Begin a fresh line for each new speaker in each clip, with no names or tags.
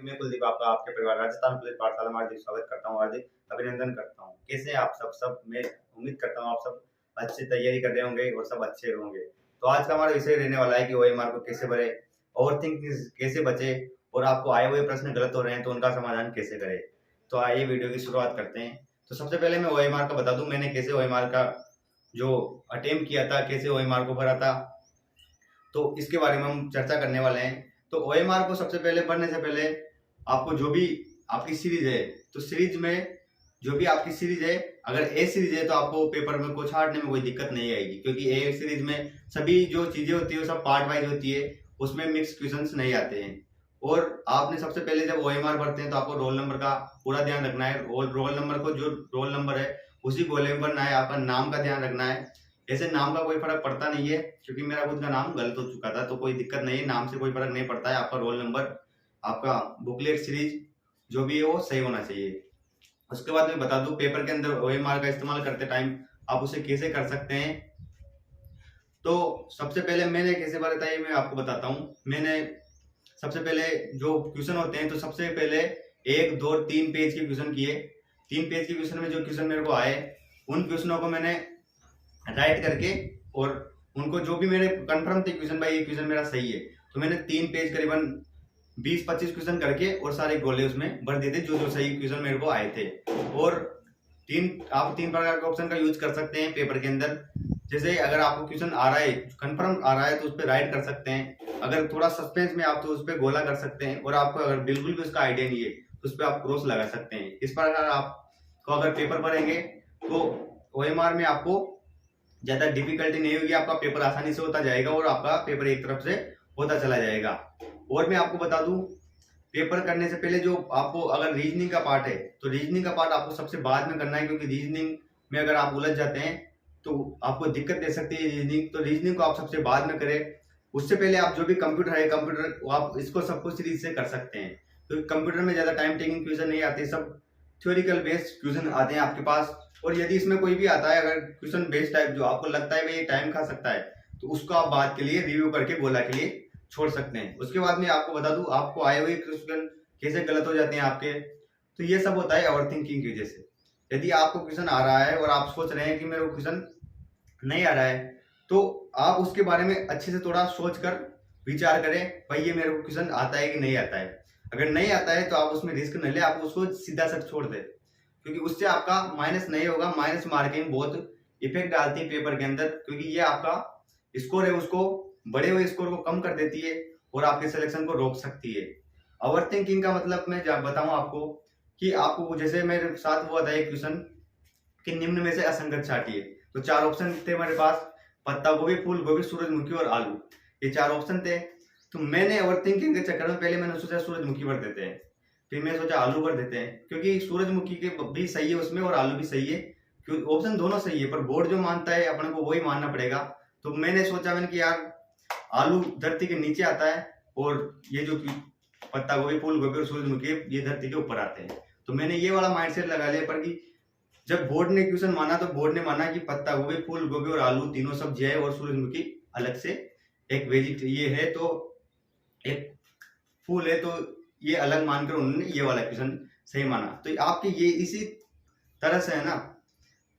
मैं कुलदीप आपका आपके परिवार राजस्थान पुलिस पाठशाला में हार्दिक स्वागत करता हूँ, हार्दिक अभिनंदन करता हूँ। कैसे हैं आप सब मैं उम्मीद करता हूँ आप सब अच्छी तैयारी कर रहे होंगे और सब अच्छे होंगे। तो आज का हमारा विषय रहने वाला है कि ओएमआर को कैसे भरे, ओवरथिंकिंग कैसे बचे और आपको आए हुए प्रश्न गलत हो रहे हैं तो उनका समाधान कैसे करें। तो आइए वीडियो की शुरुआत करते हैं। तो सबसे पहले मैं ओएमआर का बता दूं, मैंने कैसे ओएमआर का जो अटेम्प्ट किया था, कैसे ओएमआर को भरा था, तो इसके बारे में हम चर्चा करने वाले हैं। तो ओएमआर को सबसे पहले भरने से पहले आपको जो भी आपकी सीरीज है, तो सीरीज में जो भी आपकी सीरीज है, अगर ए सीरीज है तो आपको पेपर में को छांटने में कोई दिक्कत नहीं आएगी, क्योंकि ए सीरीज में सभी जो चीजें होती है वो सब पार्ट वाइज होती है, उसमें मिक्स क्वेश्चंस नहीं आते हैं। और आपने सबसे पहले जब ओएमआर भरते हैं तो आपको रोल नंबर का पूरा ध्यान रखना है, और रोल नंबर को जो रोल नंबर है उसी गोले में भरना है। आपका नाम का ध्यान रखना है। ऐसे नाम का कोई फर्क पड़ता नहीं है, क्योंकि मेरा खुद का नाम गलत हो चुका था, तो कोई दिक्कत नहीं है, नाम से कोई फर्क नहीं पड़ता है। आपका रोल नंबर, आपका बुकलेट सीरीज जो भी है वो सही होना चाहिए। उसके बाद मैं बता दूं, पेपर के अंदर ओएमआर का इस्तेमाल करते टाइम आप उसे कैसे कर सकते हैं। तो सबसे पहले मैंने कैसे भरा था ये मैं आपको बताता हूँ। मैंने सबसे पहले जो क्वेश्चन होते हैं, तो सबसे पहले 1, 2, 3 पेज के क्वेश्चन किए। 3 पेज के क्वेश्चन में जो क्वेश्चन मेरे को आए, उन क्वेश्चनों को मैंने राइट करके, और उनको जो भी मेरे कंफर्म थे क्वेश्चन, भाई ये क्वेश्चन मेरा सही है, तो मैंने 3 पेज करीबन 20-25 क्वेश्चन करके और सारे गोले उसमें भर दिए थे जो जो सही क्वेश्चन मेरे को आए थे। और आप 3 प्रकार के ऑप्शन का यूज कर सकते हैं पेपर के अंदर। जैसे अगर आपको क्वेश्चन आ रहा है, कंफर्म आ रहा है, तो उस पर राइट कर सकते हैं। अगर थोड़ा सस्पेंस में आप तो उस पर गोला कर सकते हैं, और आपको अगर बिल्कुल भी उसका आइडिया नहीं है तो उस पर आप क्रॉस लगा सकते हैं। इस प्रकार आपको अगर पेपर भरेंगे तो ओएमआर में आपको ज्यादा डिफिकल्टी नहीं होगी, आपका पेपर आसानी से होता जाएगा और आपका पेपर एक तरफ से होता चला जाएगा। और मैं आपको बता दूं, पेपर करने से पहले जो आपको अगर रीजनिंग का पार्ट है, तो रीजनिंग का पार्ट आपको सबसे बाद में करना है, क्योंकि रीजनिंग में अगर आप उलझ जाते हैं तो आपको दिक्कत दे सकती है रीजनिंग। तो रीजनिंग को आप सबसे बाद में करें। उससे पहले आप जो भी कंप्यूटर है, कंप्यूटर आप इसको सबको सीरीज से कर सकते हैं, क्योंकि कंप्यूटर में ज्यादा टाइम टेकिंग क्वेश्चन नहीं आते, सब थ्योरिकल बेस्ड क्वेश्चन आते हैं आपके पास। और यदि इसमें कोई भी आता है अगर क्वेश्चन बेस्ड टाइप जो आपको लगता है भाई ये टाइम खा सकता है, तो उसको आप बाद के लिए रिव्यू करके गोला के लिए छोड़ सकते हैं। उसके बाद में आपको बता दूं, आपको आए हुए क्वेश्चन कैसे गलत हो जाते हैं आपके, तो ये सब होता है ओवर थिंकिंग की वजह से। यदि आपको क्वेश्चन आ रहा है और आप सोच रहे हैं कि मेरे को क्वेश्चन नहीं आ रहा है, तो आप उसके बारे में अच्छे से थोड़ा सोच कर विचार करें, भाई ये मेरे को क्वेश्चन आता है कि नहीं आता है। अगर नहीं आता है तो आप उसमें रिस्क न ले, आप उसको सीधा सर छोड़ दे, क्योंकि उससे आपका माइनस नहीं होगा। माइनस मार्किंग बहुत इफेक्ट डालती है पेपर के अंदर, क्योंकि ये आपका स्कोर है उसको, बड़े हुए स्कोर को कम कर देती है और आपके सिलेक्शन को रोक सकती है। ओवर थिंकिंग का मतलब मैं बताऊं आपको, कि आपको जैसे मेरे साथ हुआ था एक क्वेश्चन कि निम्न में से असंगत छांटिए। तो 4 ऑप्शन थे मेरे पास, पत्ता गोभी, फूल गोभी, सूरजमुखी और आलू, ये 4 ऑप्शन थे। तो मैंने ओवर थिंकिंग के चक्कर में पहले मैंने सोचा सूरजमुखी भर देते हैं, फिर मैं सोचा आलू भर देते हैं, क्योंकि सूरजमुखी के भी सही है उसमें और आलू भी सही है, क्योंकि ऑप्शन दोनों सही है, पर बोर्ड जो मानता है अपने को वही मानना पड़ेगा। तो मैंने सोचा मैंने कि यार आलू धरती के नीचे आता है, और ये जो पत्ता गोभी, फूल गोभी और सूरजमुखी ये धरती के ऊपर आते हैं। तो मैंने ये वाला माइंडसेट लगा लिया, पर कि जब बोर्ड ने क्वेश्चन माना तो बोर्ड ने माना कि पत्ता गोभी, फूल गोभी और आलू तीनों सब्जियां है, और सूरजमुखी अलग से एक ये है, तो एक फूल है, तो ये अलग मानकर उन्होंने ये वाला क्वेश्चन सही माना। तो आपके ये इसी तरह से है ना,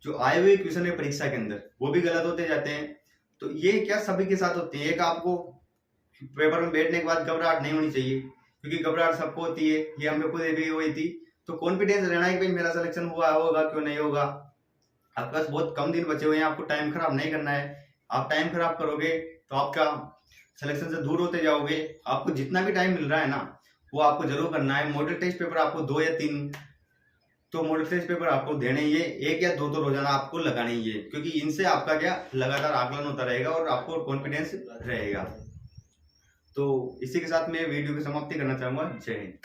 जो आए हुए क्वेश्चन है परीक्षा के अंदर वो भी गलत होते जाते हैं। तो ये क्या सभी के साथ होते हैं। एक आपको पेपर में बैठने के बाद घबराहट नहीं होनी चाहिए, क्योंकि घबराहट सबको होती है, ये हमें खुद भी हुई थी। तो कॉन्फिडेंस रहना है कि भाई मेरा सिलेक्शन हुआ होगा क्यों नहीं होगा। आपके पास बहुत कम दिन बचे हुए हैं, आपको टाइम खराब नहीं करना है। आप टाइम खराब करोगे तो आपका सिलेक्शन से दूर होते जाओगे। आपको जितना भी टाइम मिल रहा है ना, वो आपको जरूर करना है। मॉडल टेस्ट पेपर आपको 2 या 3 तो मॉडल टेस्ट पेपर आपको देने ही है, 1 या 2 तो रोजाना आपको लगाने ही है, क्योंकि इनसे आपका क्या लगातार आकलन होता रहेगा और आपको कॉन्फिडेंस रहेगा। तो इसी के साथ मैं वीडियो की समाप्ति करना चाहूंगा। जय हिंद।